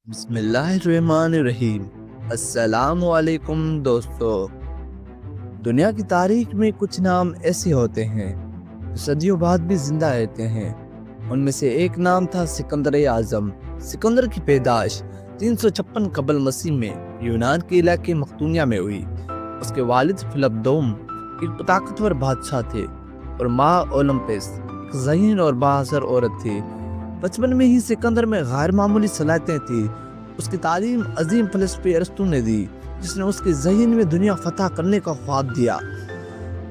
بسم اللہ الرحمن الرحیم۔ السلام علیکم دوستو۔ دنیا کی تاریخ میں کچھ نام ایسے ہوتے ہیں جو صدیوں بعد بھی زندہ رہتے ہیں۔ ان میں سے ایک نام تھا سکندر اعظم۔ سکندر کی پیدائش 356 قبل مسیح میں یونان کے علاقے مقدونیہ میں ہوئی۔ اس کے والد فلپ دوم ایک طاقتور بادشاہ تھے اور ماں اولمپس ایک ذہین اور بااثر عورت تھی۔ بچپن میں ہی سکندر میں غیر معمولی صلاحیتیں تھیں۔ اس کی تعلیم عظیم فلسفی ارسطو نے دی، جس نے اس کے ذہن میں دنیا فتح کرنے کا خواب دیا۔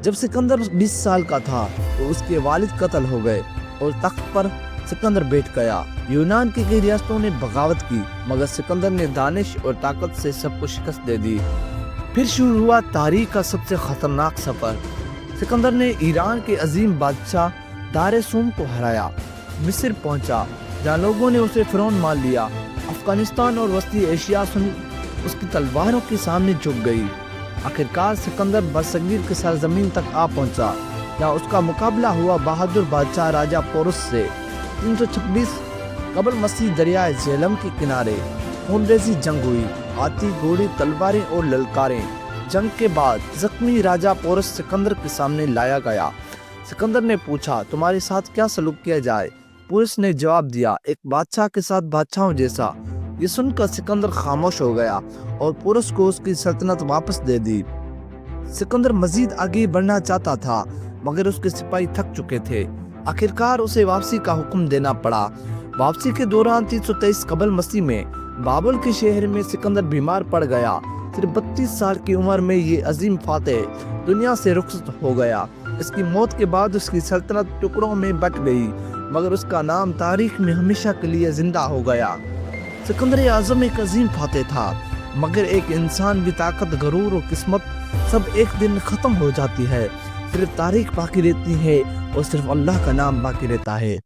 جب سکندر 20 سال کا تھا تو اس کے والد قتل ہو گئے اور تخت پر سکندر بیٹھ گیا۔ یونان کی کئی ریاستوں نے بغاوت کی، مگر سکندر نے دانش اور طاقت سے سب کو شکست دے دی۔ پھر شروع ہوا تاریخ کا سب سے خطرناک سفر۔ سکندر نے ایران کے عظیم بادشاہ دار سوم کو ہرایا، مصر پہنچا جہاں لوگوں نے اسے فرعون مان لیا۔ افغانستان اور وسطی ایشیا اس کی تلواروں کے سامنے جھک گئی۔ آخرکار سکندر برصغیر کی سرزمین تک آ پہنچا، جہاں اس کا مقابلہ ہوا بہادر بادشاہ راجہ پورس سے۔ 326 قبل مسیح دریائے جہلم کے کنارے خونریزی جنگ ہوئی۔ ہاتھی، گھوڑے، تلواریں اور للکاریں۔ جنگ کے بعد زخمی راجہ پورس سکندر کے سامنے لایا گیا۔ سکندر نے پوچھا، تمہارے ساتھ کیا سلوک کیا جائے؟ پورس نے جواب دیا، ایک بادشاہ کے ساتھ بادشاہوں جیسا۔ یہ سن کر سکندر خاموش ہو گیا اور پورس کو اس کی سلطنت واپس دے دی۔ سکندر مزید آگے بڑھنا چاہتا تھا، مگر اس کے سپاہی تھک چکے تھے۔ آخرکار اسے واپسی کا حکم دینا پڑا۔ واپسی کے دوران 323 قبل مسیح میں بابل کے شہر میں سکندر بیمار پڑ گیا۔ صرف 32 سال کی عمر میں یہ عظیم فاتح دنیا سے رخصت ہو گیا۔ اس کی موت کے بعد اس کی سلطنت ٹکڑوں میں بٹ گئی، مگر اس کا نام تاریخ میں ہمیشہ کے لیے زندہ ہو گیا۔ سکندر اعظم ایک عظیم فاتح تھا، مگر ایک انسان کی طاقت، غرور اور قسمت سب ایک دن ختم ہو جاتی ہے۔ صرف تاریخ باقی رہتی ہے اور صرف اللہ کا نام باقی رہتا ہے۔